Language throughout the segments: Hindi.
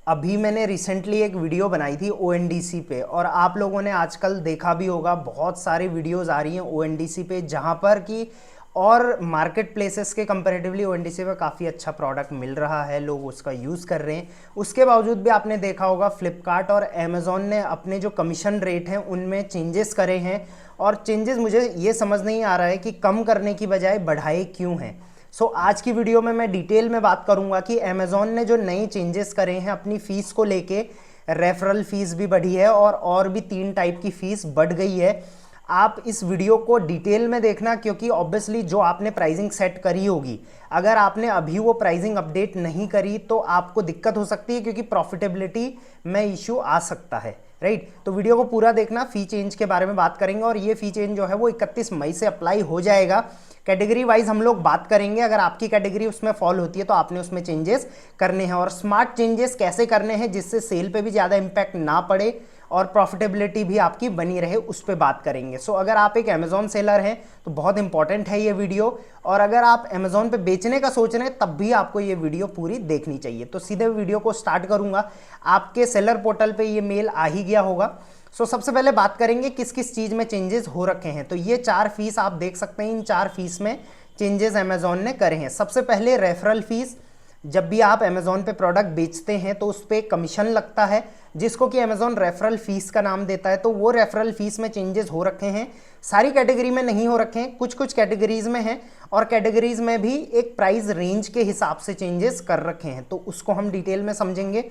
अभी मैंने रिसेंटली एक वीडियो बनाई थी ONDC पे, और आप लोगों ने आजकल देखा भी होगा बहुत सारी वीडियोस आ रही हैं ONDC पे, जहाँ पर कि और मार्केट प्लेसेस के कंपैरेटिवली ONDC पे काफ़ी अच्छा प्रोडक्ट मिल रहा है, लोग उसका यूज़ कर रहे हैं। उसके बावजूद भी आपने देखा होगा फ्लिपकार्ट और अमेज़ॉन ने अपने जो कमीशन रेट हैं उनमें चेंजेस करे हैं, और चेंजेस मुझे ये समझ नहीं आ रहा है कि कम करने की बजाय बढ़ाए क्यों हैं। आज की वीडियो में मैं डिटेल में बात करूंगा कि अमेज़ॉन ने जो नए चेंजेस करे हैं अपनी फ़ीस को लेके। रेफरल फ़ीस भी बढ़ी है और भी 3 टाइप की फ़ीस बढ़ गई है। आप इस वीडियो को डिटेल में देखना, क्योंकि ऑब्वियसली जो आपने प्राइसिंग सेट करी होगी, अगर आपने अभी वो प्राइसिंग अपडेट नहीं करी तो आपको दिक्कत हो सकती है, क्योंकि प्रॉफिटेबिलिटी में इश्यू आ सकता है। राइट, तो वीडियो को पूरा देखना। फ़ी चेंज के बारे में बात करेंगे, और ये फ़ी चेंज जो है वो 31 मई से अप्लाई हो जाएगा। कैटेगरी वाइज हम लोग बात करेंगे, अगर आपकी कैटेगरी उसमें फॉल होती है तो आपने उसमें चेंजेस करने हैं, और स्मार्ट चेंजेस कैसे करने हैं जिससे सेल पे भी ज़्यादा इंपैक्ट ना पड़े और प्रॉफिटेबिलिटी भी आपकी बनी रहे, उस पर बात करेंगे। अगर आप एक अमेज़ॉन सेलर हैं तो बहुत इंपॉर्टेंट है ये वीडियो, और अगर आप अमेज़ॉन पे बेचने का सोच रहे हैं तब भी आपको ये वीडियो पूरी देखनी चाहिए। तो सीधे वीडियो को स्टार्ट करूंगा। आपके सेलर पोर्टल पे ये मेल आ ही गया होगा। सबसे पहले बात करेंगे किस किस चीज़ में चेंजेस हो रखे हैं। तो ये 4 फीस आप देख सकते हैं, इन 4 फीस में चेंजेस अमेज़ॉन ने करे हैं। सबसे पहले रेफरल फीस। जब भी आप अमेज़ॉन पे प्रोडक्ट बेचते हैं तो उस पर कमीशन लगता है, जिसको कि अमेज़ॉन रेफरल फीस का नाम देता है। तो वो रेफरल फीस में चेंजेस हो रखे हैं। सारी कैटेगरी में नहीं हो रखे हैं, कुछ कुछ कैटेगरीज में हैं, और कैटेगरीज में भी एक प्राइस रेंज के हिसाब से चेंजेस कर रखे हैं, तो उसको हम डिटेल में समझेंगे।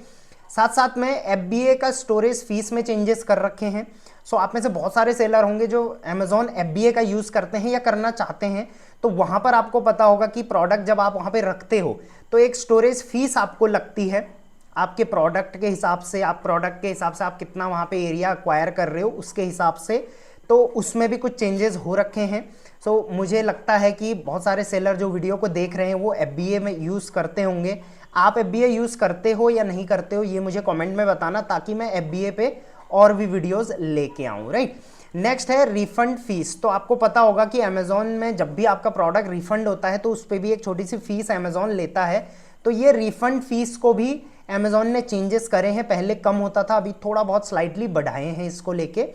साथ साथ में FBA का स्टोरेज फीस में चेंजेस कर रखे हैं। आप में से बहुत सारे सेलर होंगे जो अमेज़ॉन FBA का यूज़ करते हैं या करना चाहते हैं, तो वहाँ पर आपको पता होगा कि प्रोडक्ट जब आप वहाँ पे रखते हो तो एक स्टोरेज फीस आपको लगती है, आपके प्रोडक्ट के हिसाब से, आप प्रोडक्ट के हिसाब से आप कितना वहाँ पे एरिया अक्वायर कर रहे हो उसके हिसाब से, तो उसमें भी कुछ चेंजेस हो रखे हैं। मुझे लगता है कि बहुत सारे सेलर जो वीडियो को देख रहे हैं वो FBA में यूज़ करते होंगे। आप FBA यूज़ करते हो या नहीं करते हो ये मुझे कमेंट में बताना, ताकि मैं FBA पे और भी वीडियोस लेके आऊँ। राइट, नेक्स्ट है रिफंड फीस। तो आपको पता होगा कि अमेज़ॉन में जब भी आपका प्रोडक्ट रिफंड होता है तो उस पर भी एक छोटी सी फीस अमेज़ॉन लेता है। तो ये रिफंड फीस को भी अमेज़ॉन ने चेंजेस करे हैं, पहले कम होता था, अभी थोड़ा बहुत स्लाइटली बढ़ाए हैं इसको लेके।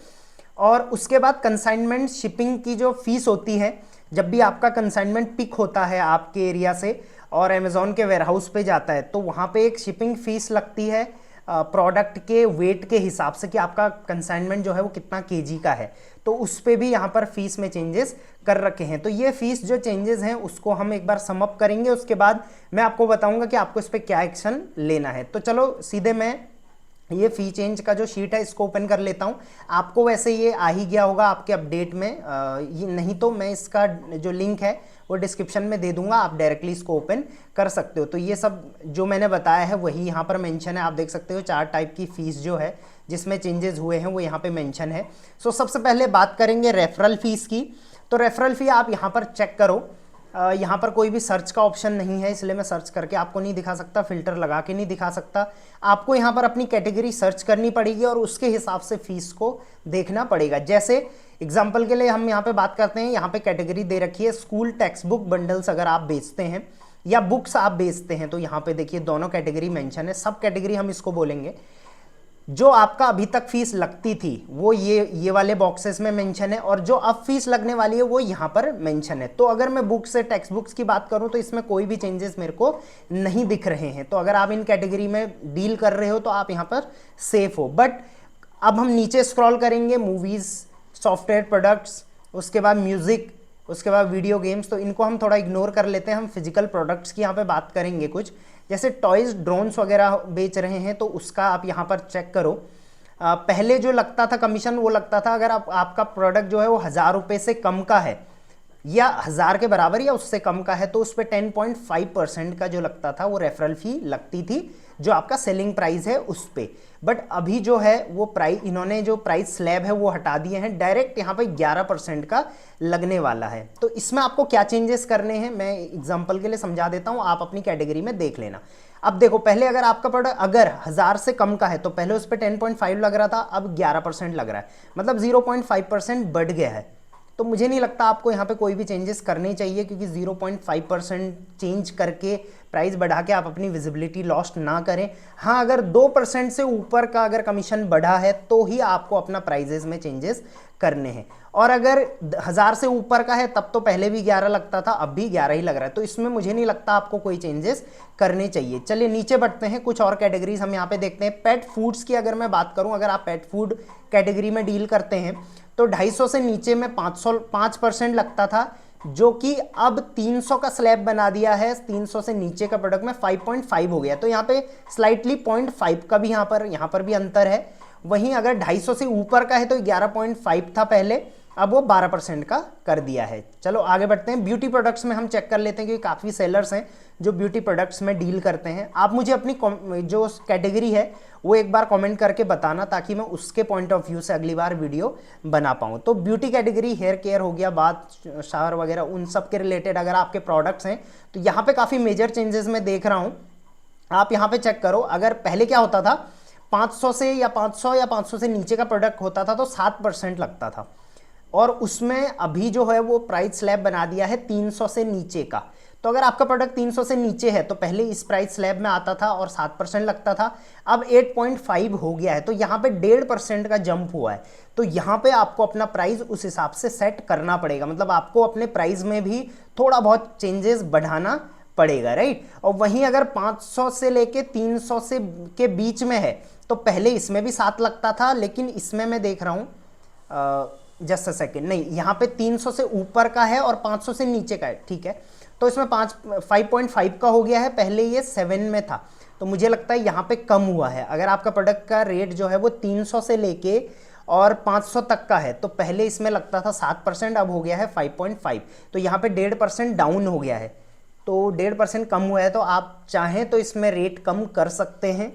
और उसके बाद कंसाइनमेंट शिपिंग की जो फीस होती है, जब भी आपका कंसाइनमेंट पिक होता है आपके एरिया से और अमेज़ॉन के वेयरहाउस पे जाता है, तो वहाँ पे एक शिपिंग फीस लगती है प्रोडक्ट के वेट के हिसाब से, कि आपका कंसाइनमेंट जो है वो कितना केजी का है, तो उस पे भी यहाँ पर फीस में चेंजेस कर रखे हैं। तो ये फीस जो चेंजेस हैं उसको हम एक बार सम अप करेंगे, उसके बाद मैं आपको बताऊंगा कि आपको इस पर क्या एक्शन लेना है। तो चलो सीधे मैं ये फी चेंज का जो शीट है इसको ओपन कर लेता हूँ। आपको वैसे ये आ ही गया होगा आपके अपडेट में, ये नहीं तो मैं इसका जो लिंक है वो डिस्क्रिप्शन में दे दूंगा, आप डायरेक्टली इसको ओपन कर सकते हो। तो ये सब जो मैंने बताया है वही यहाँ पर मेंशन है, आप देख सकते हो 4 टाइप की फीस जो है जिसमें चेंजेस हुए हैं वो यहाँ पे मेंशन है। सबसे पहले बात करेंगे रेफरल फीस की। तो रेफरल फी आप यहाँ पर चेक करो, यहाँ पर कोई भी सर्च का ऑप्शन नहीं है, इसलिए मैं सर्च करके आपको नहीं दिखा सकता, फिल्टर लगा के नहीं दिखा सकता। आपको यहाँ पर अपनी कैटेगरी सर्च करनी पड़ेगी और उसके हिसाब से फीस को देखना पड़ेगा। जैसे एग्जाम्पल के लिए हम यहाँ पे बात करते हैं, यहाँ पे कैटेगरी दे रखी है स्कूल टेक्स्ट बुक बंडल्स। अगर आप बेचते हैं या बुक्स आप बेचते हैं तो यहाँ पे देखिए दोनों कैटेगरी मेंशन है, सब कैटेगरी हम इसको बोलेंगे। जो आपका अभी तक फीस लगती थी वो ये वाले बॉक्सेस में मेंशन है, और जो अब फीस लगने वाली है वो यहाँ पर मेंशन है। तो अगर मैं बुक से टेक्स्ट बुक्स की बात करूँ तो इसमें कोई भी चेंजेस मेरे को नहीं दिख रहे हैं। तो अगर आप इन कैटेगरी में डील कर रहे हो तो आप यहाँ पर सेफ हो। बट अब हम नीचे स्क्रॉल करेंगे, मूवीज़, सॉफ्टवेयर प्रोडक्ट्स, उसके बाद म्यूज़िक, उसके बाद वीडियो गेम्स, तो इनको हम थोड़ा इग्नोर कर लेते हैं। हम फिजिकल प्रोडक्ट्स की यहाँ पे बात करेंगे कुछ, जैसे टॉयज़, ड्रोन्स वगैरह बेच रहे हैं तो उसका आप यहाँ पर चेक करो। पहले जो लगता था कमीशन वो लगता था अगर आपका प्रोडक्ट जो है वो 1000 रुपये से कम का है या 1000 के बराबर या उससे कम का है, तो उस पर 10.5% का जो लगता था वो रेफरल फी लगती थी, जो आपका सेलिंग प्राइस है उस पर। बट अभी जो है वो प्राइस, इन्होंने जो प्राइस स्लैब है वो हटा दिए हैं, डायरेक्ट यहाँ पे 11% का लगने वाला है। तो इसमें आपको क्या चेंजेस करने हैं मैं एग्जांपल के लिए समझा देता हूँ, आप अपनी कैटेगरी में देख लेना। अब देखो, पहले अगर आपका प्रोडक्ट अगर 1000 से कम का है तो पहले उस पर 10.5 लग रहा था, अब 11% लग रहा है, मतलब 0.5% बढ़ गया है। तो मुझे नहीं लगता आपको यहाँ पे कोई भी चेंजेस करने चाहिए, क्योंकि 0.5% चेंज करके प्राइस बढ़ा के आप अपनी विजिबिलिटी लॉस्ट ना करें। हाँ, अगर 2% से ऊपर का अगर कमीशन बढ़ा है तो ही आपको अपना प्राइजेस में चेंजेस करने हैं, और अगर 1000 से ऊपर का है तब तो पहले भी 11 लगता था, अब भी 11 ही लग रहा है, तो इसमें मुझे नहीं लगता आपको कोई चेंजेस करने चाहिए। चलिए नीचे बढ़ते हैं, कुछ और कैटेगरीज हम यहाँ पे देखते हैं। पेट फूड्स की अगर मैं बात करूँ, अगर आप पेट फूड कैटेगरी में डील करते हैं तो 250 से नीचे में 5% लगता था, जो कि अब 300 का स्लैब बना दिया है। 300 से नीचे का प्रोडक्ट में 5.5 हो गया, तो यहाँ पे स्लाइटली 0.5 का भी यहाँ पर भी अंतर है। वहीं अगर 250 से ऊपर का है तो 11.5 था पहले, अब वो 12% का कर दिया है। चलो आगे बढ़ते हैं। ब्यूटी प्रोडक्ट्स में हम चेक कर लेते हैं, क्योंकि काफ़ी सेलर्स हैं जो ब्यूटी प्रोडक्ट्स में डील करते हैं। आप मुझे अपनी जो कैटेगरी है वो एक बार कमेंट करके बताना, ताकि मैं उसके पॉइंट ऑफ व्यू से अगली बार वीडियो बना पाऊँ। तो ब्यूटी कैटेगरी, हेयर केयर हो गया, बाथ शावर वगैरह, उन सब के रिलेटेड अगर आपके प्रोडक्ट्स हैं तो यहाँ पे काफ़ी मेजर चेंजेस मैं देख रहा हूँ। आप यहाँ पे चेक करो, अगर पहले क्या होता था, 500 या 500 से नीचे का प्रोडक्ट होता था तो 7% लगता था, और उसमें अभी जो है वो प्राइस स्लैब बना दिया है 300 से नीचे का। तो अगर आपका प्रोडक्ट 300 से नीचे है तो पहले इस प्राइस स्लैब में आता था और 7% लगता था, अब 8.5 हो गया है, तो यहाँ पे 1.5% का जंप हुआ है। तो यहाँ पे आपको अपना प्राइस उस हिसाब से सेट करना पड़ेगा, मतलब आपको अपने प्राइस में भी थोड़ा बहुत चेंजेस बढ़ाना पड़ेगा, राइट। और वहीं अगर 500 से लेके 300 से के बीच में है तो पहले इसमें भी 7 लगता था, लेकिन इसमें मैं देख रहा हूँ, जस्ट अ सेकेंड, नहीं, यहाँ पे 300 से ऊपर का है और 500 से नीचे का है, ठीक है, तो इसमें 5.5 का हो गया है, पहले ये 7 में था, तो मुझे लगता है यहाँ पे कम हुआ है। अगर आपका प्रोडक्ट का रेट जो है वो 300 से लेके और 500 तक का है तो पहले इसमें लगता था 7%, अब हो गया है 5.5, तो यहाँ पे 1.5% डाउन हो गया है, तो 1.5% कम हुआ है। तो आप चाहें तो इसमें रेट कम कर सकते हैं,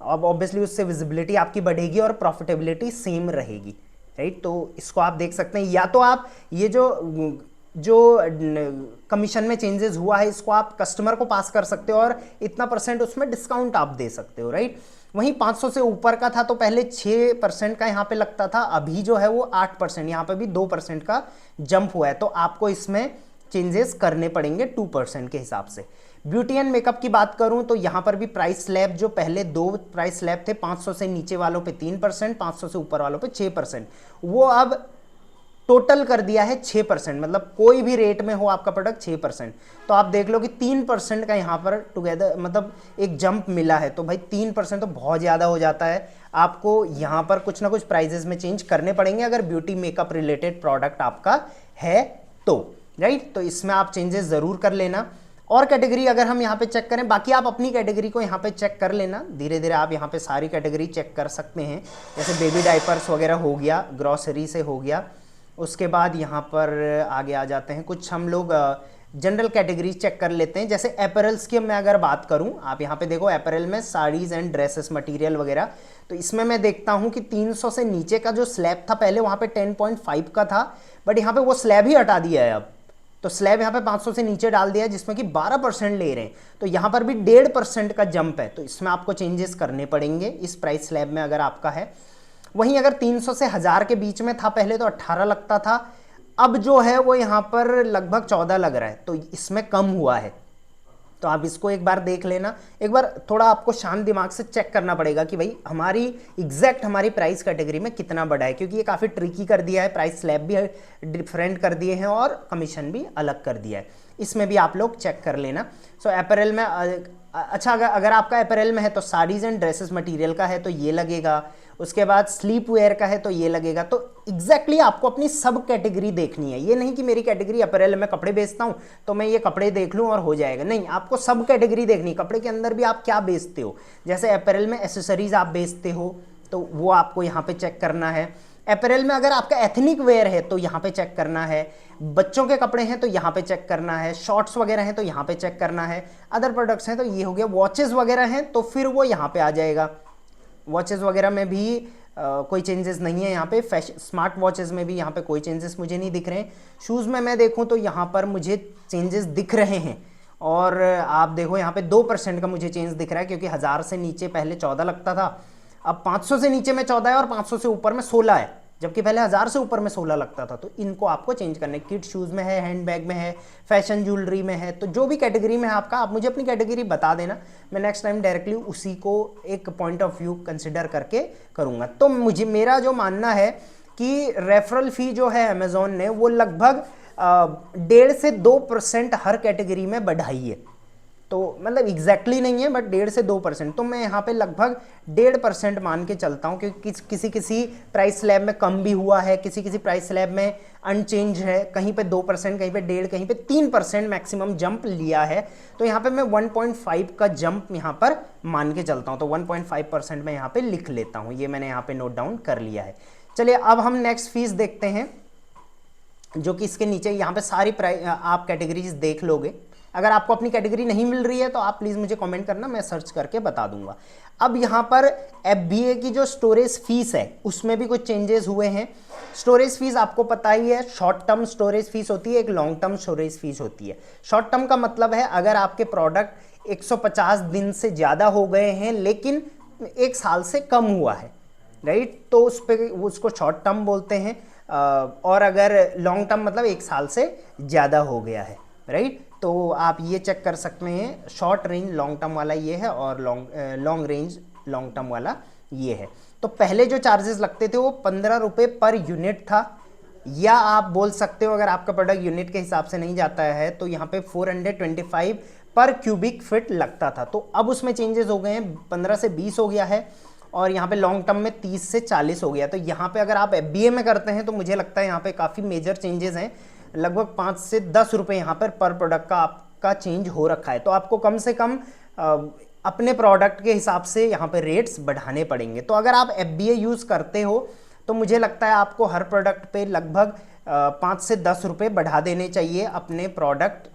अब ऑब्वियसली उससे विजिबिलिटी आपकी बढ़ेगी और प्रॉफिटेबिलिटी सेम रहेगी, राइट। तो इसको आप देख सकते हैं, या तो आप ये जो कमीशन में चेंजेस हुआ है इसको आप कस्टमर को पास कर सकते हो और इतना % उसमें डिस्काउंट आप दे सकते हो, राइट। वहीं 500 से ऊपर का था तो पहले 6% का यहाँ पे लगता था, अभी जो है वो 8%, यहाँ पे भी 2% का जंप हुआ है, तो आपको इसमें चेंजेस करने पड़ेंगे 2% के हिसाब से। ब्यूटी एंड मेकअप की बात करूं तो यहाँ पर भी प्राइस स्लैब, जो पहले 2 प्राइस स्लैब थे, 500 से नीचे वालों पे 3%, 500 से ऊपर वालों पे 6%, वो अब टोटल कर दिया है 6%, मतलब कोई भी रेट में हो आपका प्रोडक्ट 6%। तो आप देख लो कि 3% का यहाँ पर टुगेदर मतलब एक जंप मिला है, तो भाई 3% तो बहुत ज़्यादा हो जाता है। आपको यहाँ पर कुछ ना कुछ प्राइजेस में चेंज करने पड़ेंगे अगर ब्यूटी मेकअप रिलेटेड प्रोडक्ट आपका है तो, राइट। तो इसमें आप चेंजेस ज़रूर कर लेना। और कैटेगरी अगर हम यहाँ पे चेक करें, बाकी आप अपनी कैटेगरी को यहाँ पे चेक कर लेना, धीरे धीरे आप यहाँ पे सारी कैटेगरी चेक कर सकते हैं। जैसे बेबी डाइपर्स वगैरह हो गया, ग्रॉसरी से हो गया, उसके बाद यहाँ पर आगे आ जाते हैं, कुछ हम लोग जनरल कैटेगरी चेक कर लेते हैं। जैसे अपैरल्स की मैं अगर बात करूं, आप यहाँ पे देखो अपैरल में साड़ीज़ एंड ड्रेसेस मटेरियल वगैरह, तो इसमें मैं देखता हूँ कि 300 से नीचे का जो स्लैब था पहले वहाँ पे 10.5 का था, बट यहाँ पे वो स्लैब ही हटा दिया है अब, तो स्लैब यहाँ पे 500 से नीचे डाल दिया है, जिसमें कि 12% ले रहे हैं, तो यहाँ पर भी 1.5% का जंप है, तो इसमें आपको चेंजेस करने पड़ेंगे इस प्राइस स्लैब में अगर आपका है। वहीं अगर 300 से 1000 के बीच में था पहले तो 18 लगता था, अब जो है वो यहाँ पर लगभग 14 लग रहा है, तो इसमें कम हुआ है। तो आप इसको एक बार देख लेना, एक बार थोड़ा आपको शांत दिमाग से चेक करना पड़ेगा कि भाई हमारी हमारी प्राइस कैटेगरी में कितना बड़ा है, क्योंकि ये काफ़ी ट्रिकी कर दिया है, प्राइस स्लैब भी डिफरेंट कर दिए हैं और कमीशन भी अलग कर दिया है, इसमें भी आप लोग चेक कर लेना। सो अपैरल में अच्छा, अगर आपका अपैरल में है तो साड़ीज़ एंड ड्रेसेस मटेरियल का है तो ये लगेगा, उसके बाद स्लीप वेयर का है तो ये लगेगा। तो एग्जैक्टली आपको अपनी सब कैटेगरी देखनी है, ये नहीं कि मेरी कैटेगरी अपैरल में कपड़े बेचता हूँ तो मैं ये कपड़े देख लूँ और हो जाएगा, नहीं, आपको सब कैटेगरी देखनी है। कपड़े के अंदर भी आप क्या बेचते हो, जैसे अपैरल में एसेसरीज आप बेचते हो तो वो आपको यहाँ पे चेक करना है। अपैरल में अगर आपका एथनिक वेयर है तो यहाँ पे चेक करना है, बच्चों के कपड़े हैं तो यहाँ पे चेक करना है, शॉर्ट्स वगैरह हैं तो यहाँ पे चेक करना है, अदर प्रोडक्ट्स हैं तो ये हो गया, वॉचेस वगैरह हैं तो फिर वो यहाँ पे आ जाएगा। वॉचेस वगैरह में भी कोई चेंजेस नहीं है यहाँ पे, स्मार्ट वॉचेस में भी यहाँ पे कोई चेंजेस मुझे नहीं दिख रहे हैं। शूज़ में मैं देखूँ तो यहाँ पर मुझे चेंजेस दिख रहे हैं, और आप देखो यहाँ पे 2% का मुझे चेंज दिख रहा है, क्योंकि 1000 से नीचे पहले 14 लगता था, अब 500 से नीचे में 14 है और 500 से ऊपर में 16 है, जबकि पहले 1000 से ऊपर में 16 लगता था। तो इनको आपको चेंज करना है। किड शूज़ में है, हैंड बैग में है, फैशन ज्वेलरी में है, तो जो भी कैटेगरी में है आपका, आप मुझे अपनी कैटेगरी बता देना, मैं नेक्स्ट टाइम डायरेक्टली उसी को एक पॉइंट ऑफ व्यू कंसिडर करके करूँगा। तो मुझे, मेरा जो मानना है कि रेफरल फ़ी जो है अमेज़ॉन ने वो लगभग 1.5 से 2% हर कैटेगरी में बढ़ाई है। तो मतलब एग्जैक्टली नहीं है, बट 1.5 से 2%। तो मैं यहाँ पे लगभग 1.5% मान के चलता हूँ, क्योंकि किसी किसी प्राइस स्लैब में कम भी हुआ है, किसी किसी प्राइस स्लैब में अनचेंज है, कहीं पे 2%, कहीं पे 1.5%, कहीं पे 3% मैक्सिमम जंप लिया है। तो यहाँ पे मैं 1.5 का जंप यहाँ पर मान के चलता हूँ। तो 1.5% मैं यहाँ पे लिख लेता हूँ, ये मैंने यहाँ पे नोट डाउन कर लिया है। चलिए अब हम नेक्स्ट फीस देखते हैं, जो कि इसके नीचे यहाँ पे सारी आप कैटेगरीज देख लोगे। अगर आपको अपनी कैटेगरी नहीं मिल रही है तो आप प्लीज़ मुझे कमेंट करना, मैं सर्च करके बता दूंगा। अब यहाँ पर FBA की जो स्टोरेज फीस है उसमें भी कुछ चेंजेस हुए हैं। स्टोरेज फीस आपको पता ही है, शॉर्ट टर्म स्टोरेज फीस होती है, एक लॉन्ग टर्म स्टोरेज फीस होती है। शॉर्ट टर्म का मतलब है अगर आपके प्रोडक्ट 150 दिन से ज़्यादा हो गए हैं लेकिन 1 साल से कम हुआ है, राइट, तो उस पर उसको शॉर्ट टर्म बोलते हैं। और अगर लॉन्ग टर्म मतलब 1 साल से ज़्यादा हो गया है, राइट। तो आप ये चेक कर सकते हैं, शॉर्ट रेंज लॉन्ग टर्म वाला ये है और लॉन्ग रेंज लॉन्ग टर्म वाला ये है। तो पहले जो चार्जेस लगते थे वो 15 रुपये पर यूनिट था, या आप बोल सकते हो अगर आपका प्रोडक्ट यूनिट के हिसाब से नहीं जाता है तो यहाँ पे 425 पर क्यूबिक फिट लगता था। तो अब उसमें चेंजेस हो गए हैं, 15 से 20 हो गया है, और यहाँ पे लॉन्ग टर्म में 30 से 40 हो गया। तो यहाँ पे अगर आप FBA में करते हैं तो मुझे लगता है यहाँ पे काफ़ी मेजर चेंजेस हैं, लगभग 5 से 10 रुपये यहाँ पर प्रोडक्ट का आपका चेंज हो रखा है। तो आपको कम से कम अपने प्रोडक्ट के हिसाब से यहाँ पे रेट्स बढ़ाने पड़ेंगे। तो अगर आप FBA यूज़ करते हो तो मुझे लगता है आपको हर प्रोडक्ट पे लगभग 5 से 10 रुपये बढ़ा देने चाहिए अपने प्रोडक्ट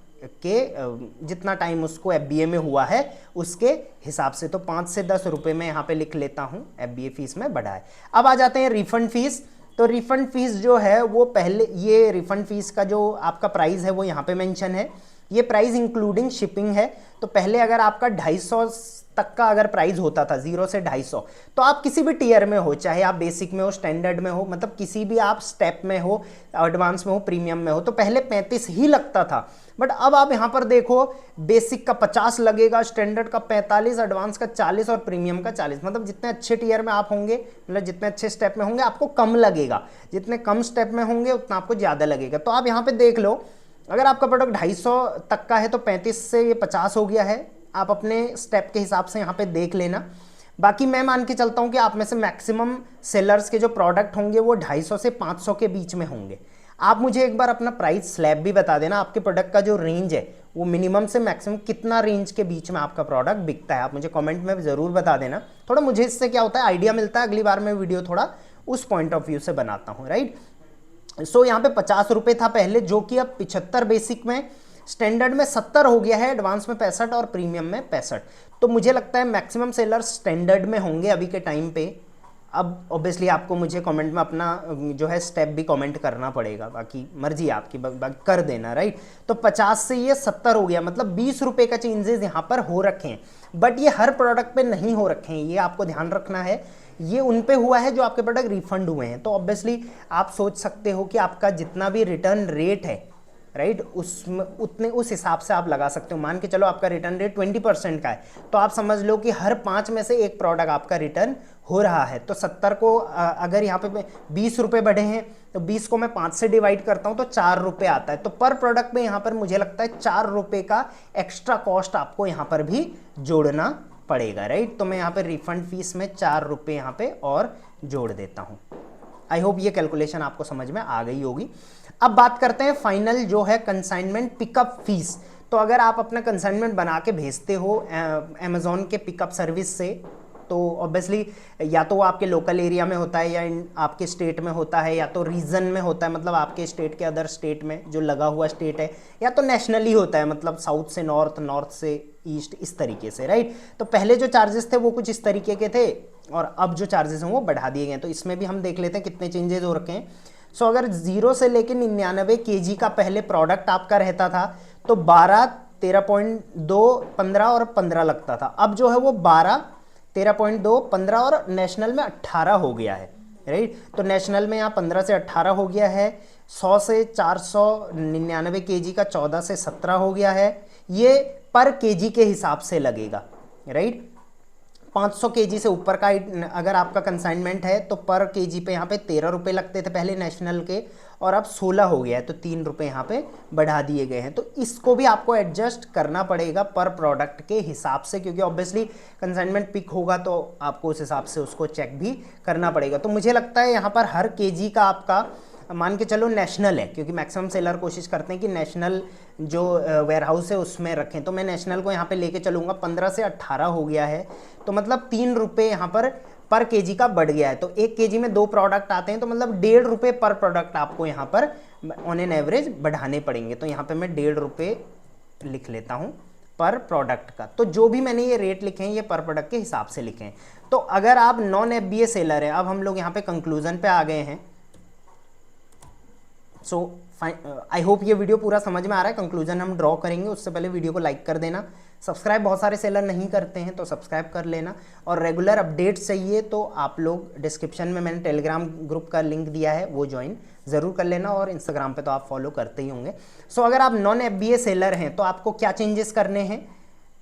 के जितना टाइम उसको FBA में हुआ है उसके हिसाब से। तो 5 से 10 रुपये में यहाँ पे लिख लेता हूँ FBA फीस में बढ़ाए। अब आ जाते हैं रिफंड फीस। तो रिफंड फीस जो है वो पहले, ये रिफंड फीस का जो आपका प्राइस है वो यहाँ पे मेंशन है, ये प्राइस इंक्लूडिंग शिपिंग है। तो पहले अगर आपका 250 तक का अगर प्राइस होता था, 0 से 250, तो आप किसी भी टीयर में हो, चाहे आप बेसिक में हो, स्टैंडर्ड में हो, मतलब किसी भी आप स्टेप में हो, एडवांस में हो, प्रीमियम में हो, तो पहले 35 ही लगता था। बट अब आप यहाँ पर देखो, बेसिक का 50 लगेगा, स्टैंडर्ड का 45, एडवांस का 40 और प्रीमियम का 40। मतलब जितने अच्छे टीयर में आप होंगे, मतलब जितने अच्छे स्टेप में होंगे आपको कम लगेगा, जितने कम स्टेप में होंगे उतना आपको ज़्यादा लगेगा। तो आप यहाँ पे देख लो, अगर आपका प्रोडक्ट 250 तक का है तो 35 से ये 50 हो गया है। आप अपने स्टेप के हिसाब से यहाँ पे देख लेना। बाकी मैं मान के चलता हूँ कि आप में से मैक्सिमम सेलर्स के जो प्रोडक्ट होंगे वो 250 से 500 के बीच में होंगे। आप मुझे एक बार अपना प्राइस स्लैब भी बता देना, आपके प्रोडक्ट का जो रेंज है वो मिनिमम से मैक्सिमम कितना रेंज के बीच में आपका प्रोडक्ट बिकता है, आप मुझे कमेंट में ज़रूर बता देना। थोड़ा मुझे इससे क्या होता है आइडिया मिलता है, अगली बार मैं वीडियो थोड़ा उस पॉइंट ऑफ व्यू से बनाता हूँ, राइट। सो यहाँ पे 50 रुपये था पहले, जो कि अब 75 बेसिक में, स्टैंडर्ड में 70 हो गया है, एडवांस में 65 और प्रीमियम में 65। तो मुझे लगता है मैक्सिमम सेलर्स स्टैंडर्ड में होंगे अभी के टाइम पे। अब ऑब्वियसली आपको मुझे कमेंट में अपना जो है स्टेप भी कमेंट करना पड़ेगा, बाकी मर्जी आपकी, कर देना, राइट। तो 50 से ये 70 हो गया, मतलब 20 रुपये का चेंजेस यहाँ पर हो रखे हैं। बट ये हर प्रोडक्ट पे नहीं हो रखे हैं, ये आपको ध्यान रखना है। ये उन पे हुआ है जो आपके प्रोडक्ट रिफंड हुए हैं। तो ऑब्वियसली आप सोच सकते हो कि आपका जितना भी रिटर्न रेट है, राइट, उसमें उतने उस हिसाब से आप लगा सकते हो। मान के चलो आपका रिटर्न रेट 20% का है, तो आप समझ लो कि हर 5 में से एक प्रोडक्ट आपका रिटर्न हो रहा है। तो 70 को अगर यहाँ पे 20 रुपये बढ़े हैं तो 20 को मैं 5 से डिवाइड करता हूँ तो 4 रुपये आता है। तो पर प्रोडक्ट में यहाँ पर मुझे लगता है 4 रुपये का एक्स्ट्रा कॉस्ट आपको यहाँ पर भी जोड़ना पड़ेगा, राइट। तो मैं यहाँ पे रिफंड फीस में 4 रुपये यहाँ पे और जोड़ देता हूँ। आई होप ये कैलकुलेशन आपको समझ में आ गई होगी। अब बात करते हैं फाइनल जो है कंसाइनमेंट पिकअप फीस। तो अगर आप अपना कंसाइनमेंट बना के भेजते हो अमेज़ॉन के पिकअप सर्विस से, तो ऑब्वियसली या तो वो आपके लोकल एरिया में होता है, या आपके स्टेट में होता है, या तो रीजन में होता है, मतलब आपके स्टेट के अदर स्टेट में जो लगा हुआ स्टेट है, या तो नेशनली होता है, मतलब साउथ से नॉर्थ, नॉर्थ से ईस्ट, इस तरीके से, राइट। तो पहले जो चार्जेस थे वो कुछ इस तरीके के थे, और अब जो चार्जेस हैं वो बढ़ा दिए गए हैं। तो इसमें भी हम देख लेते हैं कितने चेंजेस हो रखे हैं। सो अगर 0 से लेकर 99 kg का पहले प्रोडक्ट आपका रहता था तो 12, 13.2, 15 और 15 लगता था। अब जो है वो 12, 13.2, 15 और नेशनल में 18 हो गया है, राइट। तो नेशनल में यहाँ 15 से 18 हो गया है, 100 से 499 केजी का 14 से 17 हो गया है। ये पर केजी के हिसाब से लगेगा, राइट। 500 केजी से ऊपर का अगर आपका कंसाइनमेंट है तो पर केजी पे यहाँ पे 13 रुपये लगते थे पहले नेशनल के, और अब 16 हो गया है, तो 3 रुपये यहाँ पे बढ़ा दिए गए हैं। तो इसको भी आपको एडजस्ट करना पड़ेगा पर प्रोडक्ट के हिसाब से, क्योंकि ऑब्वियसली कंसाइनमेंट पिक होगा तो आपको उस हिसाब से उसको चेक भी करना पड़ेगा। तो मुझे लगता है यहाँ पर हर केजी का आपका मान के चलो नेशनल है, क्योंकि मैक्सिमम सेलर कोशिश करते हैं कि नेशनल जो वेयरहाउस है उसमें रखें, तो मैं नेशनल को यहाँ पे लेके चलूँगा। 15 से 18 हो गया है, तो मतलब 3 रुपये यहाँ पर केजी का बढ़ गया है। तो 1 केजी में 2 प्रोडक्ट आते हैं, तो मतलब 1.5 रुपये पर प्रोडक्ट आपको यहाँ पर ऑन एन एवरेज बढ़ाने पड़ेंगे। तो यहाँ पर मैं 1.5 रुपये लिख लेता हूँ पर प्रोडक्ट का। तो जो भी मैंने ये रेट लिखे हैं ये पर प्रोडक्ट के हिसाब से लिखे हैं। तो अगर आप नॉन FBA सेलर हैं, अब हम लोग यहाँ पे कंक्लूजन पे आ गए हैं। सो आई होप ये वीडियो पूरा समझ में आ रहा है। कंक्लूजन हम ड्रॉ करेंगे, उससे पहले वीडियो को लाइक कर देना। सब्सक्राइब बहुत सारे सेलर नहीं करते हैं तो सब्सक्राइब कर लेना, और रेगुलर अपडेट्स चाहिए तो आप लोग डिस्क्रिप्शन में मैंने टेलीग्राम ग्रुप का लिंक दिया है, वो ज्वाइन ज़रूर कर लेना, और इंस्टाग्राम पे तो आप फॉलो करते ही होंगे। सो अगर आप नॉन FBA सेलर हैं तो आपको क्या चेंजेस करने हैं।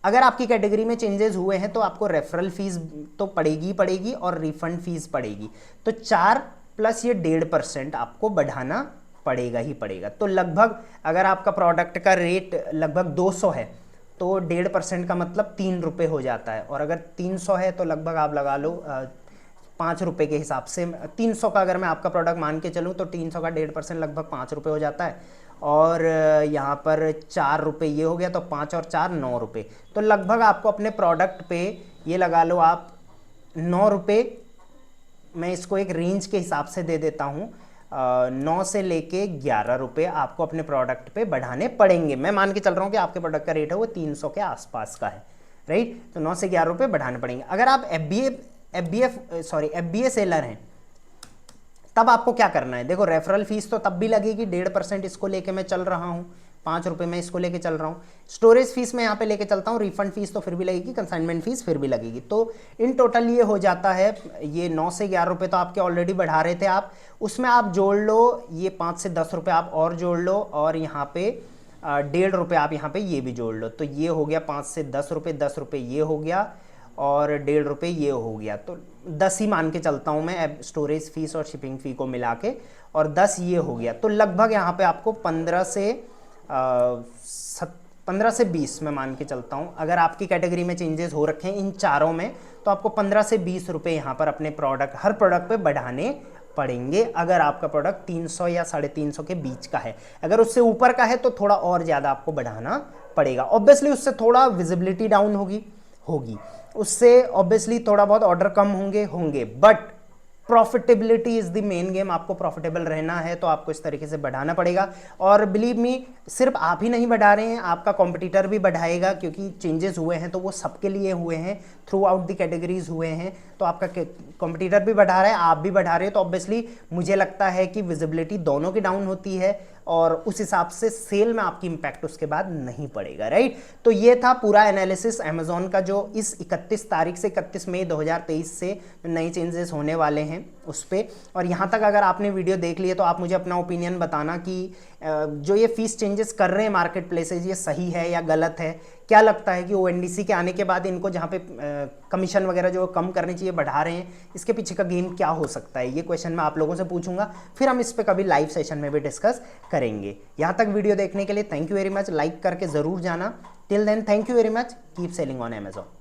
अगर आपकी कैटेगरी में चेंजेस हुए हैं तो आपको रेफरल फीस तो पड़ेगी और रिफंड फीस पड़ेगी। तो 4 प्लस ये 1.5% आपको बढ़ाना पड़ेगा ही पड़ेगा। तो लगभग अगर आपका प्रोडक्ट का रेट लगभग 200 है तो 1.5% का मतलब 3 रुपये हो जाता है, और अगर 300 है तो लगभग आप लगा लो 5 रुपये के हिसाब से। 300 का अगर मैं आपका प्रोडक्ट मान के चलूँ तो 300 का 1.5% लगभग 5 रुपये हो जाता है, और यहाँ पर 4 रुपये ये हो गया, तो 5 और 4 9 रुपये। तो लगभग आपको अपने प्रोडक्ट पे ये लगा लो आप 9 रुपये, मैं इसको एक रेंज के हिसाब से दे देता हूँ, 9 से लेके 11 रुपये आपको अपने प्रोडक्ट पे बढ़ाने पड़ेंगे। मैं मान के चल रहा हूँ कि आपके प्रोडक्ट का रेट है वो 300 के आसपास का है, राइट। तो 9 से 11 रुपये बढ़ाने पड़ेंगे। अगर आप FBA सेलर हैं तब आपको क्या करना है। देखो रेफरल फीस तो तब भी लगेगी, 1.5% इसको लेके मैं चल रहा हूँ, 5 रुपये में इसको लेके चल रहा हूँ। स्टोरेज फीस मैं यहाँ पे लेके चलता हूँ, रिफंड फीस तो फिर भी लगेगी, कंसाइनमेंट फीस फिर भी लगेगी। तो इन टोटल ये हो जाता है, ये 9 से 11 रुपये तो आपके ऑलरेडी बढ़ा रहे थे आप, उसमें आप जोड़ लो ये 5 से 10 रुपये आप और जोड़ लो, और यहाँ पे 1.5 रुपये आप यहाँ पे ये भी जोड़ लो। तो ये हो गया 5 से 10 रुपये, 10 रुपये ये हो गया, और 1.5 रुपये ये हो गया। तो 10 ही मान के चलता हूँ मैं स्टोरेज फीस और शिपिंग फी को मिला के, और 10 ये हो गया। तो लगभग यहाँ पे आपको 15 से 20 मैं मान के चलता हूँ। अगर आपकी कैटेगरी में चेंजेस हो रखे हैं इन चारों में तो आपको 15 से 20 रुपये यहाँ पर अपने हर प्रोडक्ट पे बढ़ाने पड़ेंगे। अगर आपका प्रोडक्ट 300 या 350 के बीच का है, अगर उससे ऊपर का है तो थोड़ा और ज़्यादा आपको बढ़ाना पड़ेगा। ऑब्वियसली उससे थोड़ा विजिबिलिटी डाउन होगी, उससे ऑब्वियसली थोड़ा बहुत ऑर्डर कम होंगे, but profitability is the main game. आपको प्रॉफिटेबल रहना है तो आपको इस तरीके से बढ़ाना पड़ेगा। और बिलीव मी, सिर्फ आप ही नहीं बढ़ा रहे हैं, आपका कॉम्पिटिटर भी बढ़ाएगा, क्योंकि चेंजेस हुए हैं तो वो सबके लिए हुए हैं, थ्रू आउट द कैटेगरीज हुए हैं। तो आपका कॉम्पिटिटर भी बढ़ा रहा है, आप भी बढ़ा रहे हो, तो ऑब्वियसली मुझे लगता है कि विजिबिलिटी दोनों की डाउन होती है, और उस हिसाब से सेल में आपकी इंपैक्ट उसके बाद नहीं पड़ेगा, राइट। तो ये था पूरा एनालिसिस अमेजोन का, जो इस 31 तारीख से 31 मई 2023 से नए चेंजेस होने वाले हैं उस पर। और यहाँ तक अगर आपने वीडियो देख ली है तो आप मुझे अपना ओपिनियन बताना कि जो ये फीस चेंजेस कर रहे हैं मार्केट प्लेसेज, ये सही है या गलत है। क्या लगता है कि ONDC के आने के बाद इनको जहाँ पे कमीशन वगैरह जो कम करनी चाहिए बढ़ा रहे हैं, इसके पीछे का गेम क्या हो सकता है, ये क्वेश्चन मैं आप लोगों से पूछूंगा, फिर हम इस पर कभी लाइव सेशन में भी डिस्कस करेंगे। यहाँ तक वीडियो देखने के लिए thank you very much, like करके ज़रूर जाना। Till then thank you very much, keep selling on Amazon.